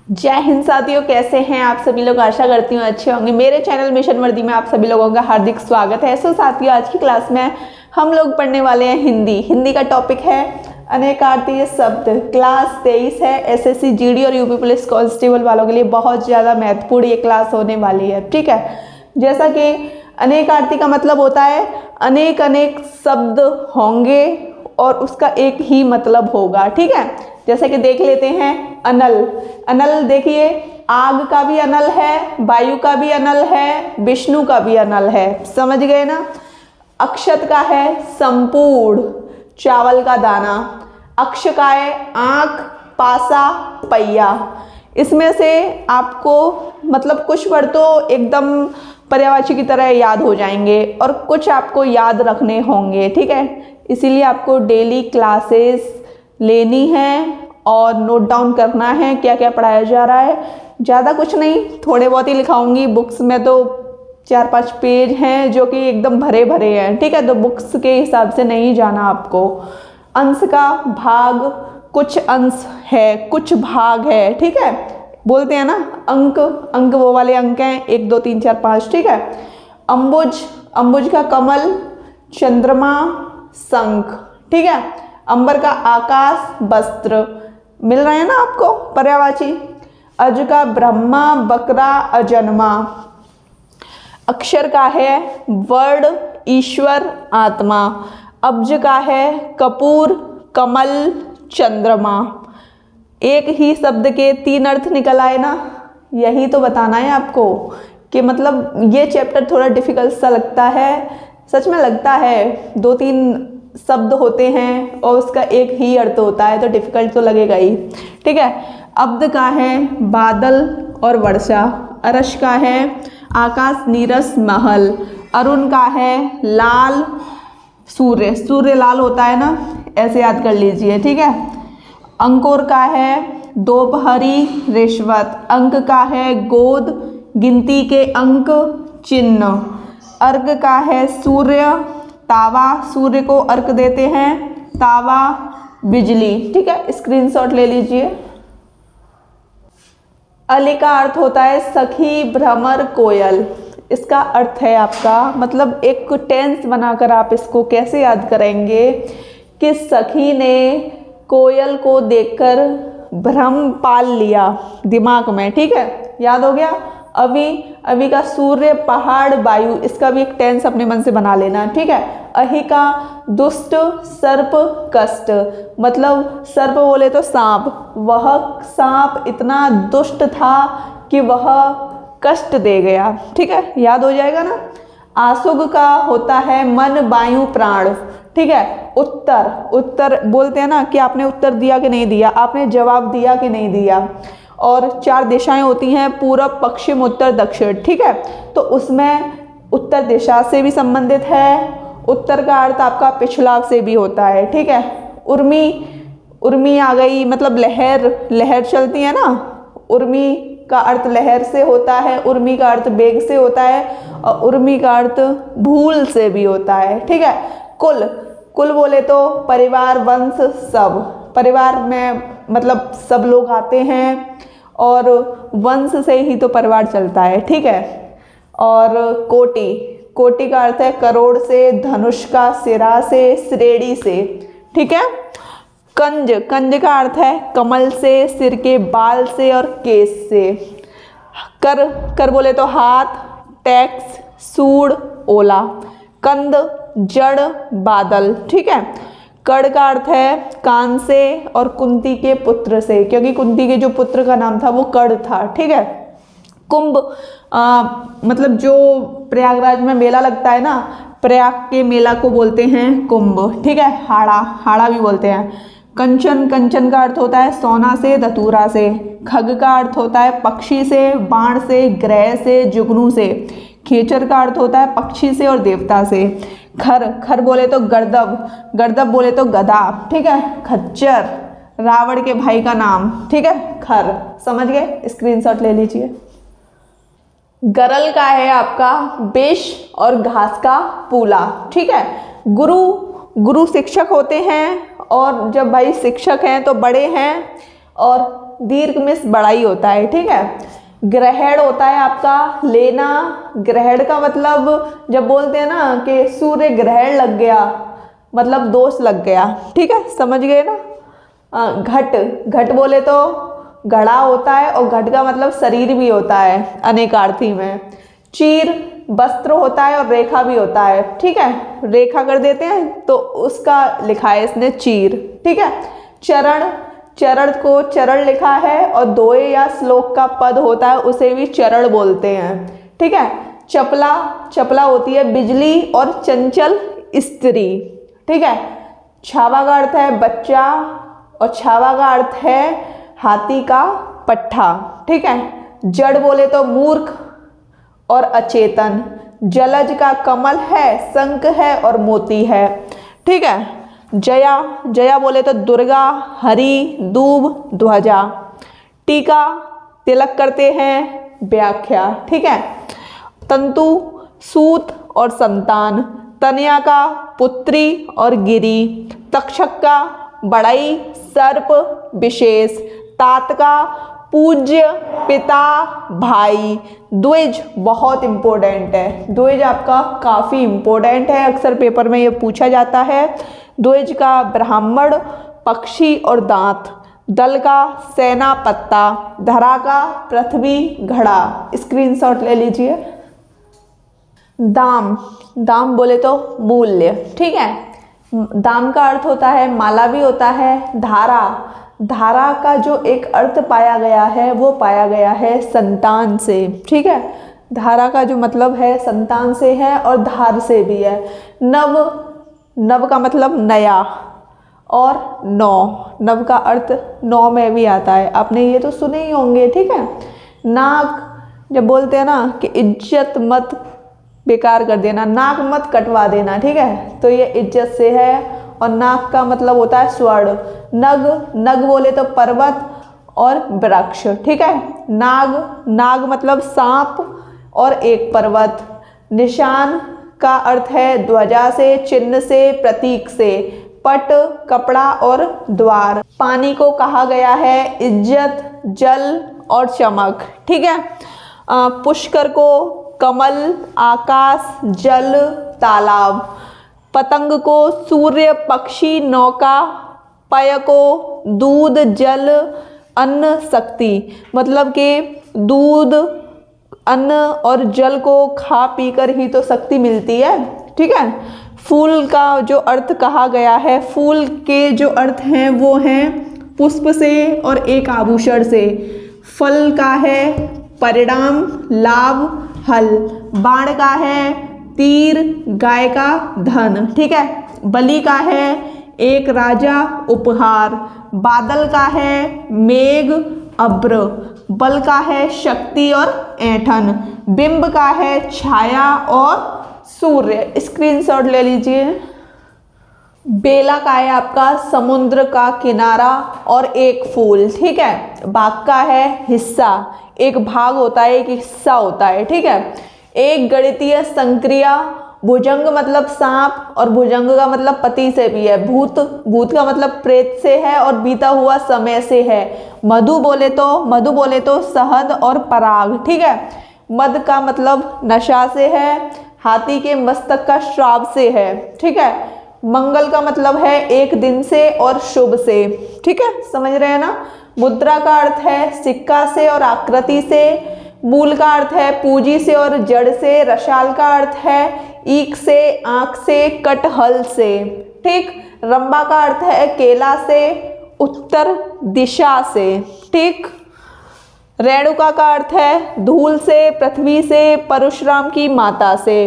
जय हिंद साथियों, कैसे हैं आप सभी लोग। आशा करती हूँ अच्छे होंगे। मेरे चैनल मिशन वर्दी में आप सभी लोगों का हार्दिक स्वागत है। सो साथियों, आज की क्लास में हम लोग पढ़ने वाले हैं हिंदी का टॉपिक है अनेकार्थीय शब्द। क्लास 23 है। एसएससी जीडी और यूपी पुलिस कांस्टेबल वालों के लिए बहुत ज़्यादा महत्वपूर्ण ये क्लास होने वाली है। ठीक है, जैसा कि अनेकार्थी का मतलब होता है अनेक शब्द होंगे और उसका एक ही मतलब होगा। ठीक है, जैसे कि देख लेते हैं अनल देखिए, आग का भी अनल है, वायु का भी अनल है, विष्णु का भी अनल है। समझ गए ना। अक्षत का है संपूर्ण, चावल का दाना। अक्ष का है आंख, पासा, पहिया। इसमें से आपको मतलब कुछ वर्ड तो एकदम पर्यायवाची की तरह याद हो जाएंगे और कुछ आपको याद रखने होंगे। ठीक है, इसीलिए आपको डेली क्लासेस लेनी है और नोट डाउन करना है क्या क्या पढ़ाया जा रहा है। ज़्यादा कुछ नहीं, थोड़े बहुत ही लिखाऊंगी। बुक्स में तो 4-5 पेज हैं जो कि एकदम भरे भरे हैं। ठीक है, तो बुक्स के हिसाब से नहीं जाना आपको। अंश का भाग, कुछ अंश है कुछ भाग है। ठीक है, बोलते हैं ना अंक वो वाले अंक हैं 1 2 3 4 5। ठीक है, अंबुज का कमल, चंद्रमा, शंख। ठीक है, अंबर का आकाश, वस्त्र। मिल रहे हैं ना आपको पर्यायवाची। अज का ब्रह्मा, बकरा, अजन्मा। अक्षर का है वर्ड, ईश्वर, आत्मा। अब्ज का है कपूर, कमल, चंद्रमा। एक ही शब्द के 3 अर्थ निकल आए ना। यही तो बताना है आपको कि मतलब ये चैप्टर थोड़ा डिफिकल्ट सा लगता है। सच में लगता है, 2-3 शब्द होते हैं और उसका एक ही अर्थ होता है तो डिफिकल्ट तो लगेगा ही। ठीक है, अब्द का है बादल और वर्षा। अरश का है आकाश, नीरस, महल। अरुण का है लाल, सूर्य लाल होता है ना, ऐसे याद कर लीजिए। ठीक है, अंकुर का है दोपहरी, रिश्वत। अंक का है गोद, गिनती के अंक, चिन्ह। अर्घ का है सूर्य, तावा, सूर्य को अर्घ देते हैं, तावा, बिजली। ठीक है, स्क्रीनशॉट ले लीजिए। अली का अर्थ होता है सखी, भ्रमर, कोयल। इसका अर्थ है आपका मतलब एक टेंस बनाकर आप इसको कैसे याद करेंगे कि सखी ने कोयल को देखकर भ्रम पाल लिया दिमाग में। ठीक है, याद हो गया। अभी का सूर्य, पहाड़, वायु। इसका भी एक टेंस अपने मन से बना लेना। ठीक है, अहि का दुष्ट, सर्प, कष्ट। मतलब सर्प बोले तो सांप। वह सांप इतना दुष्ट था कि वह कष्ट दे गया। ठीक है, याद हो जाएगा ना। आसुग का होता है मन, वायु, प्राण। ठीक है, उत्तर बोलते हैं ना कि आपने उत्तर दिया कि नहीं दिया, आपने जवाब दिया कि नहीं दिया। और 4 दिशाएं होती हैं, पूरब, पश्चिम, उत्तर, दक्षिण। ठीक है, तो उसमें उत्तर दिशा से भी संबंधित है। उत्तर का अर्थ आपका पिछला से भी होता है। ठीक है, उर्मी आ गई, मतलब लहर चलती है ना। उर्मी का अर्थ लहर से होता है, उर्मी का अर्थ बेग से होता है और उर्मी का अर्थ भूल से भी होता है। ठीक है, कुल बोले तो परिवार, वंश, सब। परिवार में मतलब सब लोग आते हैं और वंश से ही तो परिवार चलता है। ठीक है, और कोटि का अर्थ है करोड़ से, धनुष का, सिरा से, श्रेणी से। ठीक है, कंज का अर्थ है कमल से, सिर के बाल से और केस से। कर बोले तो हाथ, टैक्स, सूड़, ओला। कंद, जड़, बादल। ठीक है, कड़ का अर्थ है कान से और कुंती के पुत्र से, क्योंकि कुंती के जो पुत्र का नाम था वो कड़ था। ठीक है, कुंभ मतलब जो प्रयागराज में मेला लगता है ना, प्रयाग के मेला को बोलते हैं कुंभ। ठीक है, हाड़ा भी बोलते हैं। कंचन का अर्थ होता है सोना से, धतूरा से। खग का अर्थ होता है पक्षी से, बाण से, ग्रह से, जुगनू से। खेचर का अर्थ होता है पक्षी से और देवता से। खर बोले तो गर्दब बोले तो गधा। ठीक है, खच्चर रावण के भाई का नाम। ठीक है, खर। समझ गए, स्क्रीनशॉट ले लीजिए। गरल का है आपका बेश और घास का पूला। ठीक है, गुरु शिक्षक होते हैं और जब भाई शिक्षक हैं तो बड़े हैं और दीर्घ में बड़ाई होता है, ठीक है। ग्रहण होता है आपका लेना। ग्रहण का मतलब जब बोलते हैं ना कि सूर्य ग्रहण लग गया, मतलब दोष लग गया, ठीक है, समझ गए ना। घट, घट बोले तो घड़ा होता है और घट का मतलब शरीर भी होता है अनेकार्थी में। चीर वस्त्र होता है और रेखा भी होता है, ठीक है, रेखा कर देते हैं तो उसका लिखा है इसने चीर, ठीक है। चरण, चरण को चरण लिखा है और दोहे या श्लोक का पद होता है उसे भी चरण बोलते हैं, ठीक है। चपला, चपला होती है बिजली और चंचल स्त्री, ठीक है। छावा का अर्थ है बच्चा और छावा का अर्थ है हाथी का पट्ठा, ठीक है। जड़ बोले तो मूर्ख और अचेतन। जलज का कमल है, शंख है और मोती है, ठीक है। जया, जया बोले तो दुर्गा, हरि, दूब, ध्वजा। टीका, तिलक करते हैं, व्याख्या, ठीक है। तंतु, सूत और संतान। तनया का पुत्री और गिरी। तक्षक का बढ़ई, सर्प, विशेष। तात का पूज्य, पिता, भाई। द्विज बहुत इम्पोर्टेंट है, द्विज आपका काफ़ी इम्पोर्टेंट है, अक्सर पेपर में ये पूछा जाता है। द्विज का ब्राह्मण, पक्षी और दांत। दल का सेना, पत्ता। धरा का पृथ्वी, घड़ा। स्क्रीनशॉट ले लीजिए। दाम, दाम बोले तो मूल्य, ठीक है। दाम का अर्थ होता है माला भी होता है। धारा, धारा का जो एक अर्थ पाया गया है वो पाया गया है संतान से, ठीक है। धारा का जो मतलब है संतान से है और धार से भी है। नव, नव का मतलब नया और नौ, नव का अर्थ नौ में भी आता है, आपने ये तो सुने ही होंगे, ठीक है। नाक, जब बोलते हैं ना कि इज्जत मत बेकार कर देना, नाक मत कटवा देना, ठीक है, तो ये इज्जत से है। और नाक का मतलब होता है स्वर्ण। नग, नग बोले तो पर्वत और वृक्ष, ठीक है। नाग, नाग मतलब सांप और एक पर्वत। निशान का अर्थ है ध्वजा से, चिन्ह से, प्रतीक से। पट, कपड़ा और द्वार। पानी को कहा गया है इज्जत, जल और चमक, ठीक है। पुष्कर को कमल, आकाश, जल, तालाब। पतंग को सूर्य, पक्षी, नौका। पय को दूध, जल, अन्न, शक्ति। मतलब कि दूध, अन्न और जल को खा पीकर ही तो शक्ति मिलती है, ठीक है। फूल का जो अर्थ कहा गया है, फूल के जो अर्थ हैं वो हैं पुष्प से और एक आभूषण से। फल का है परिणाम, लाभ, हल। बाण का है तीर, गाय का धन, ठीक है। बलि का है एक राजा, उपहार। बादल का है मेघ, अब्र। बल का है शक्ति और ऐंठन। बिंब का है छाया और सूर्य। स्क्रीनशॉट ले लीजिए। बेला का है आपका समुद्र का किनारा और एक फूल, ठीक है। भाग का है हिस्सा, एक भाग होता है, एक हिस्सा होता है, ठीक है। एक गणितीय संक्रिया। भुजंग मतलब सांप और भुजंग का मतलब पति से भी है। भूत, भूत का मतलब प्रेत से है और बीता हुआ समय से है। मधु बोले तो शहद और पराग, ठीक है। मद का मतलब नशा से है। हाथी के मस्तक का श्राप से है, ठीक है। मंगल का मतलब है एक दिन से और शुभ से, ठीक है, समझ रहे हैं ना। मुद्रा का अर्थ है सिक्का से और आकृति से। मूल का अर्थ है पूंजी से और जड़ से। रसाल का अर्थ है ईख से, आंख से, कटहल से, ठीक। रंबा का अर्थ है केला से, उत्तर दिशा से, ठीक। रेणुका का अर्थ है धूल से, पृथ्वी से, परशुराम की माता से।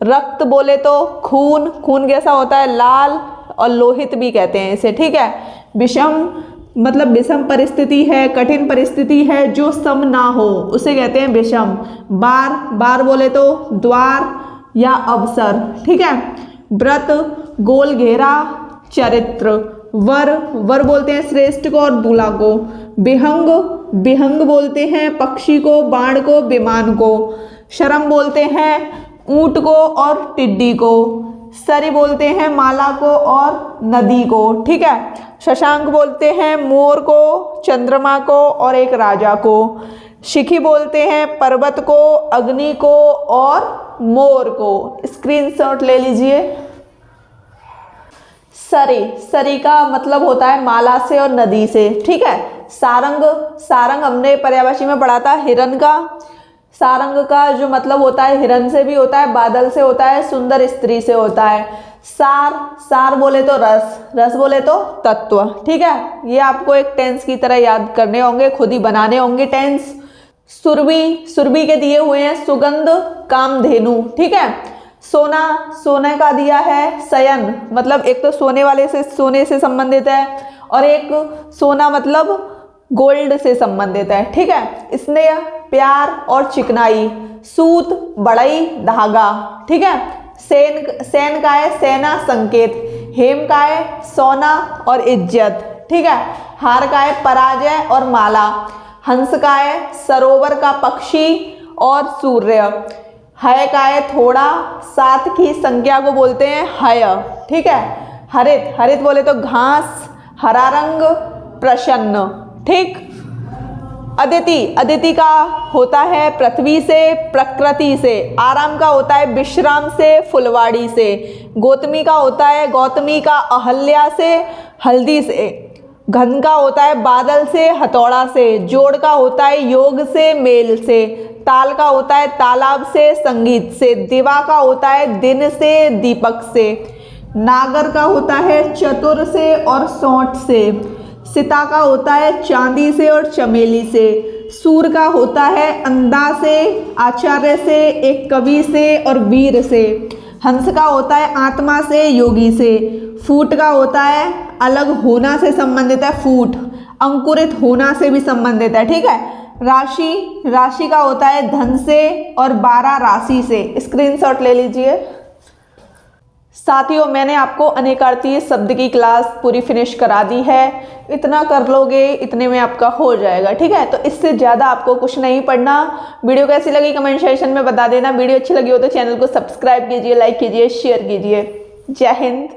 रक्त बोले तो खून, खून कैसा होता है लाल और लोहित भी कहते हैं इसे, ठीक है। विषम मतलब विषम परिस्थिति है, कठिन परिस्थिति है जो सम ना हो उसे कहते हैं विषम। बार, बार बोले तो द्वार या अवसर, ठीक है। व्रत, गोल घेरा, चरित्र। वर, वर बोलते हैं श्रेष्ठ को और दूल्हा को। विहंग, विहंग बोलते हैं पक्षी को, बाण को, विमान को। शरम बोलते हैं ऊंट को और टिड्डी को। सरी बोलते हैं माला को और नदी को, ठीक है। शशांक बोलते हैं मोर को, चंद्रमा को और एक राजा को। शिखी बोलते हैं पर्वत को, अग्नि को और मोर को। स्क्रीनशॉट ले लीजिए। सरी, सरी का मतलब होता है माला से और नदी से, ठीक है। सारंग, सारंग हमने पर्यायवाची में पढ़ा था हिरन का। सारंग का जो मतलब होता है हिरन से भी होता है, बादल से होता है, सुंदर स्त्री से होता है। सार, सार बोले तो रस, रस बोले तो तत्व, ठीक है। ये आपको एक टेंस की तरह याद करने होंगे, खुद ही बनाने होंगे टेंस। सुरभि, सुरभि के दिए हुए हैं सुगंध, कामधेनु, ठीक है। सोना, सोने का दिया है शयन, मतलब एक तो सोने वाले से, सोने से संबंधित है, और एक सोना मतलब गोल्ड से संबंधित है, ठीक है। स्नेह, प्यार और चिकनाई। सूत, बढ़ई, धागा, ठीक है। सेन, सेन का है सेना, संकेत। हेम का है सोना और इज्जत, ठीक है। हार का है पराजय और माला। हंस का है सरोवर का पक्षी और सूर्य। हय का है थोड़ा, 7 की संख्या को बोलते हैं हय, ठीक है। हरित, हरित बोले तो घास, हरा रंग, प्रसन्न, ठीक। अदिति, अदिति का होता है पृथ्वी से, प्रकृति से। आराम का होता है विश्राम से, फुलवाड़ी से। गौतमी का होता है, गौतमी का अहल्या से, हल्दी से। घन का होता है बादल से, हथौड़ा से। जोड़ का होता है योग से, मेल से। ताल का होता है तालाब से, संगीत से। दिवा का होता है दिन से, दीपक से। नागर का होता है चतुर से और सौंठ से। सिता का होता है चांदी से और चमेली से। सूर का होता है अंधा से, आचार्य से, एक कवि से और वीर से। हंस का होता है आत्मा से, योगी से। फूट का होता है अलग होना से संबंधित है, फूट। अंकुरित होना से भी संबंधित है, ठीक है। राशि, राशि का होता है धन से और 12 राशि से। स्क्रीनशॉट ले लीजिए। साथियों, मैंने आपको अनेकार्थी शब्द की क्लास पूरी फिनिश करा दी है। इतना कर लोगे, इतने में आपका हो जाएगा, ठीक है। तो इससे ज़्यादा आपको कुछ नहीं पढ़ना। वीडियो कैसी लगी कमेंट सेक्शन में बता देना। वीडियो अच्छी लगी हो तो चैनल को सब्सक्राइब कीजिए, लाइक कीजिए, शेयर कीजिए। जय हिंद।